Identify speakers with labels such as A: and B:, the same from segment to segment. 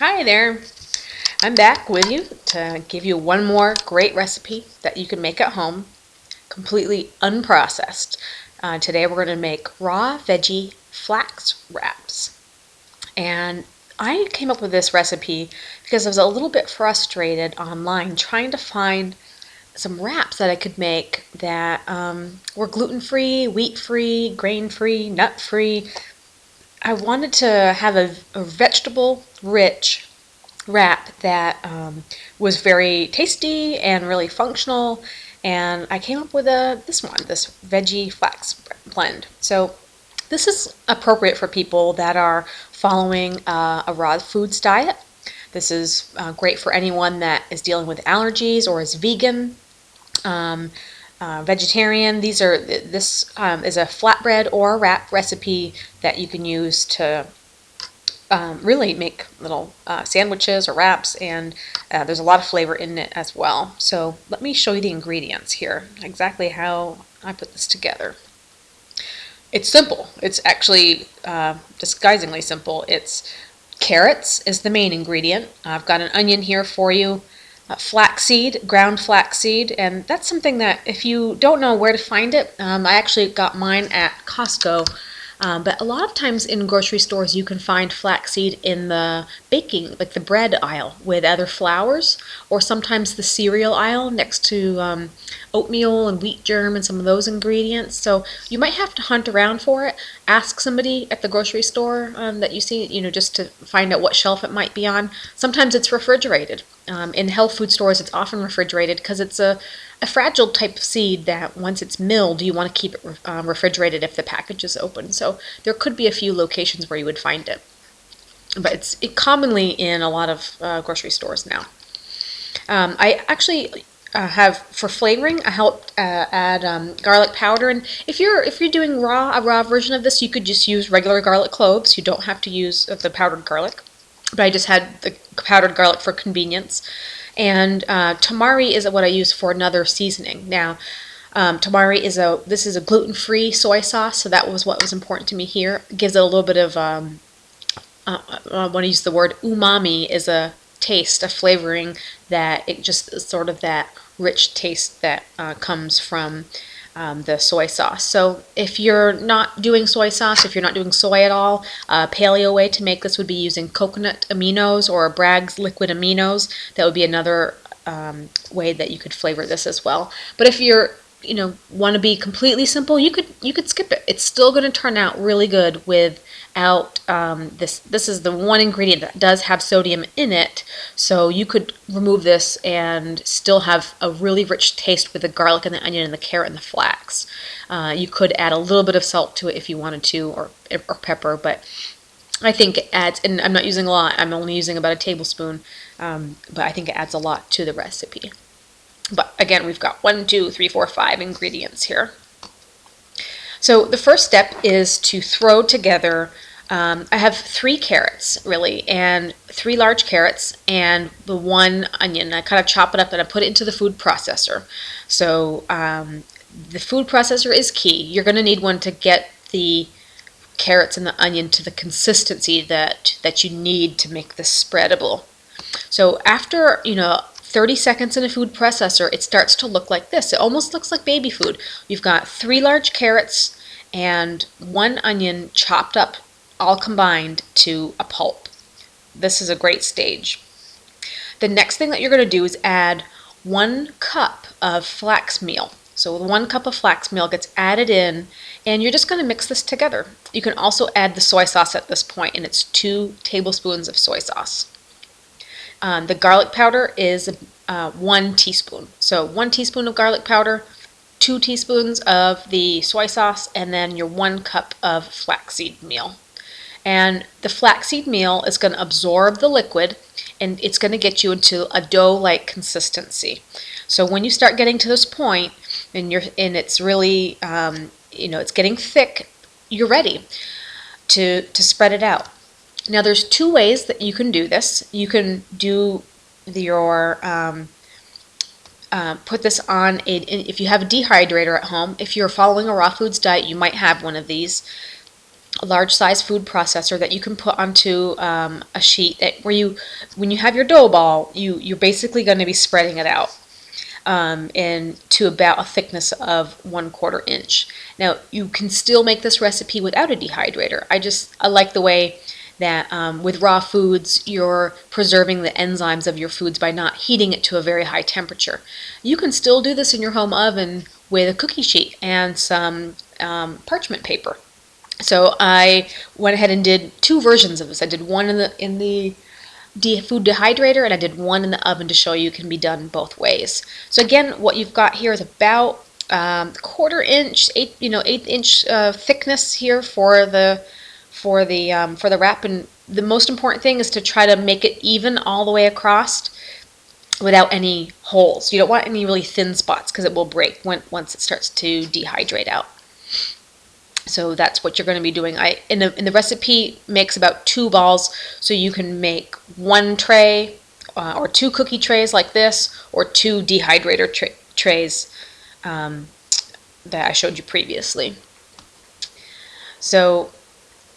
A: Hi there. I'm back with you to give you one more great recipe that you can make at home, completely unprocessed. Today we're going to make raw veggie flax wraps. And I came up with this recipe because I was a little bit frustrated online trying to find some wraps that I could make that were gluten-free, wheat-free, grain-free, nut-free. I wanted to have a vegetable-rich wrap that was very tasty and really functional, and I came up with this veggie flax blend. So this is appropriate for people that are following a raw foods diet. This is great for anyone that is dealing with allergies or is vegan, vegetarian. This is a flatbread or a wrap recipe that you can use to really make little sandwiches or wraps, and there's a lot of flavor in it as well. So let me show you the ingredients here, exactly how I put this together. It's simple. It's actually disguisingly simple. It's carrots is the main ingredient. I've got an onion here for you, flaxseed, ground flaxseed, and that's something that if you don't know where to find it, I actually got mine at Costco. But a lot of times in grocery stores you can find flaxseed in the baking, like the bread aisle with other flours, or sometimes the cereal aisle next to oatmeal and wheat germ and some of those ingredients. So you might have to hunt around for it. Ask somebody at the grocery store that you see, just to find out what shelf it might be on. Sometimes it's refrigerated. In health food stores it's often refrigerated because it's a fragile type of seed that once it's milled you want to keep it refrigerated if the package is open. So there could be a few locations where you would find it, but it's commonly in a lot of grocery stores now. I actually have, for flavoring, I helped add garlic powder, and if you're doing a raw version of this, you could just use regular garlic cloves. You don't have to use the powdered garlic, but I just had the powdered garlic for convenience. And tamari is what I use for another seasoning. Now, tamari is a gluten-free soy sauce, so that was what was important to me here. It gives it a little bit of I want to use the word umami, is a taste, a flavoring that it just is sort of that rich taste that comes from the soy sauce. So if you're not doing soy sauce, if you're not doing soy at all, a paleo way to make this would be using coconut aminos or Bragg's liquid aminos. That would be another way that you could flavor this as well. But if you're want to be completely simple, you could skip it. It's still going to turn out really good without this. This is the one ingredient that does have sodium in it, so you could remove this and still have a really rich taste with the garlic and the onion and the carrot and the flax. You could add a little bit of salt to it if you wanted to, or pepper, but I think it adds, and I'm not using a lot, I'm only using about a tablespoon, but I think it adds a lot to the recipe. But again, we've got 1, 2, 3, 4, 5 ingredients here. So the first step is to throw together, I have 3 carrots really, and 3 large carrots and the 1 onion. I kind of chop it up and I put it into the food processor. So the food processor is key. You're going to need one to get the carrots and the onion to the consistency that you need to make this spreadable. So after 30 seconds in a food processor, it starts to look like this. It almost looks like baby food. You've got 3 large carrots and 1 onion chopped up, all combined to a pulp. This is a great stage. The next thing that you're going to do is add 1 cup of flax meal. So 1 cup of flax meal gets added in, and you're just going to mix this together. You can also add the soy sauce at this point, and it's 2 tablespoons of soy sauce. The garlic powder is 1 teaspoon. So 1 teaspoon of garlic powder, 2 teaspoons of the soy sauce, and then your 1 cup of flaxseed meal. And the flaxseed meal is going to absorb the liquid, and it's going to get you into a dough-like consistency. So when you start getting to this point, and it's really it's getting thick, you're ready to spread it out. Now there's 2 ways that you can do this. You can do your put this on if you have a dehydrator at home. If you're following a raw foods diet, you might have one of these. a large size food processor that you can put onto a sheet that when you have your dough ball, you're basically going to be spreading it out and to about a thickness of 1/4 inch. Now you can still make this recipe without a dehydrator. I like the way that with raw foods you're preserving the enzymes of your foods by not heating it to a very high temperature. You can still do this in your home oven with a cookie sheet and some parchment paper. So I went ahead and did two versions of this. I did one in the food dehydrator, and I did one in the oven to show you it can be done both ways. So again, what you've got here is about 1/4 inch, eighth inch thickness here for the wrap. And the most important thing is to try to make it even all the way across without any holes. You don't want any really thin spots because it will break once it starts to dehydrate out. So that's what you're going to be doing. In the recipe makes about 2 balls, so you can make 1 tray or 2 cookie trays like this, or 2 dehydrator trays that I showed you previously. So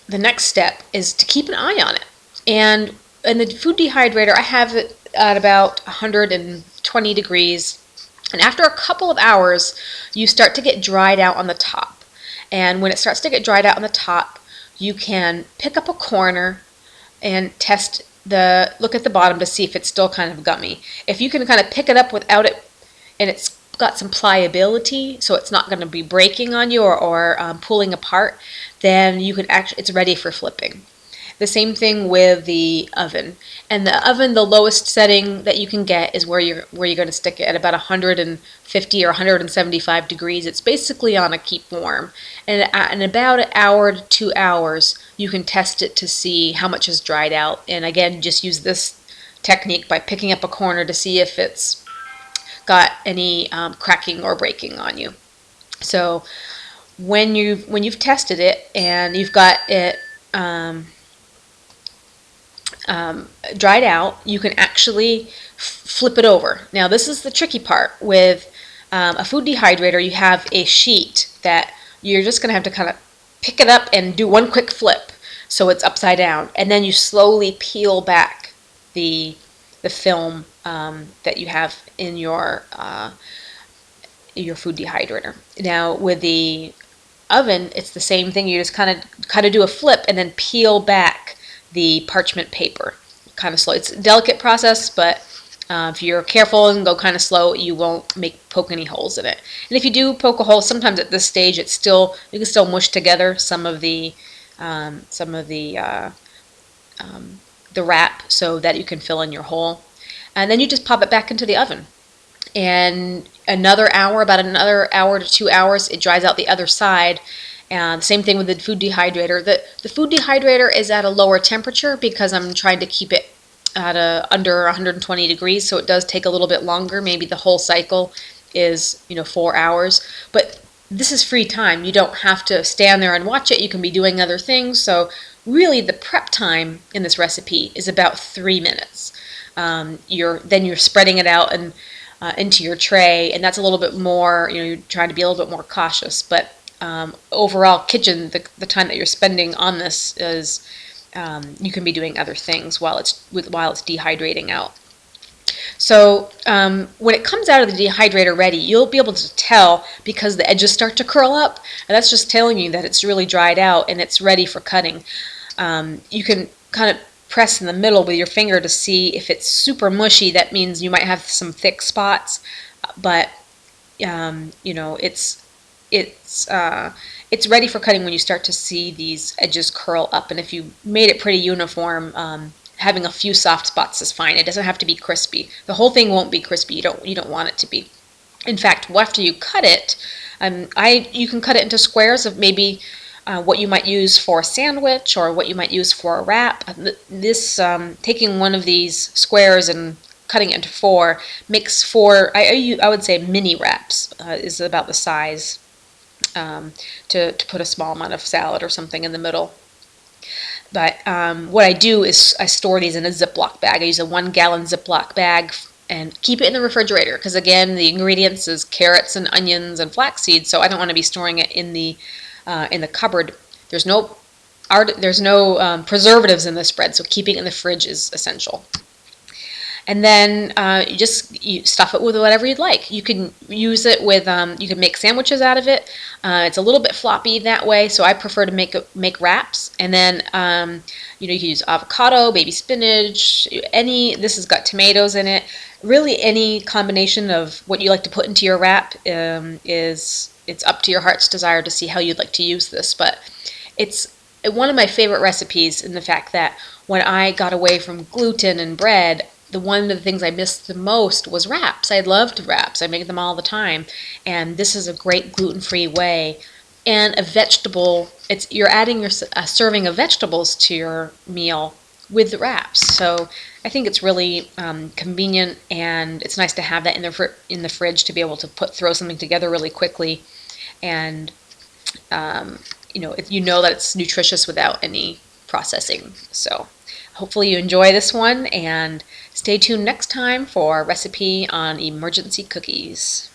A: the next step is to keep an eye on it. And in the food dehydrator, I have it at about 120 degrees. And after a couple of hours, you start to get dried out on the top. And when it starts to get dried out on the top, you can pick up a corner and look at the bottom to see if it's still kind of gummy. If you can kind of pick it up without it, and it's got some pliability, so it's not going to be breaking on you or pulling apart, then you can it's ready for flipping. The same thing with the oven. And the oven, the lowest setting that you can get is where you're going to stick it at about 150 or 175 degrees. It's basically on a keep warm. And in about an hour to 2 hours, you can test it to see how much is dried out. And again, just use this technique by picking up a corner to see if it's got any cracking or breaking on you. So when you've tested it and you've got it dried out, you can actually flip it over. Now this is the tricky part. With a food dehydrator, you have a sheet that you're just going to have to kind of pick it up and do one quick flip so it's upside down, and then you slowly peel back the film that you have in your food dehydrator. Now with the oven, it's the same thing. You just kind of do a flip and then peel back the parchment paper kind of slow. It's a delicate process, but if you're careful and go kind of slow, you won't poke any holes in it. And if you do poke a hole, sometimes at this stage you can still mush together some of the wrap so that you can fill in your hole. And then you just pop it back into the oven. And about another hour to 2 hours, it dries out the other side. And same thing with the food dehydrator. The food dehydrator is at a lower temperature because I'm trying to keep it at under 120 degrees, so it does take a little bit longer. Maybe the whole cycle is 4 hours. But this is free time. You don't have to stand there and watch it. You can be doing other things. So really the prep time in this recipe is about 3 minutes. You're spreading it out and into your tray, and that's a little bit more, you're trying to be a little bit more cautious. But overall kitchen, the time that you're spending on this is you can be doing other things while it's dehydrating out. So when it comes out of the dehydrator ready, you'll be able to tell because the edges start to curl up, and that's just telling you that it's really dried out and it's ready for cutting. You can kind of press in the middle with your finger to see if it's super mushy. That means you might have some thick spots, but it's ready for cutting when you start to see these edges curl up. And if you made it pretty uniform, having a few soft spots is fine. It doesn't have to be crispy. The whole thing won't be crispy. You don't want it to be. In fact, after you cut it, you can cut it into squares of maybe what you might use for a sandwich or what you might use for a wrap. Taking one of these squares and cutting it into 4 makes 4, I would say mini wraps is about the size to put a small amount of salad or something in the middle. But what I do is I store these in a Ziploc bag. I use a 1-gallon Ziploc bag and keep it in the refrigerator because, again, the ingredients is carrots and onions and flax seeds, so I don't want to be storing it in the cupboard. There's no there's no preservatives in this bread, so keeping it in the fridge is essential. And then you stuff it with whatever you'd like. You can use it with, you can make sandwiches out of it. It's a little bit floppy that way, so I prefer to make wraps. And then you can use avocado, baby spinach, this has got tomatoes in it. Really, any combination of what you like to put into your wrap it's up to your heart's desire to see how you'd like to use this. But it's one of my favorite recipes in the fact that when I got away from gluten and bread, one of the things I missed the most was wraps. I loved wraps. I make them all the time. And this is a great gluten-free way. And a vegetable, you're adding a serving of vegetables to your meal with the wraps. So I think it's really convenient, and it's nice to have that in the fridge to be able to throw something together really quickly. And you know that it's nutritious without any processing. So hopefully you enjoy this one, and stay tuned next time for a recipe on emergency cookies.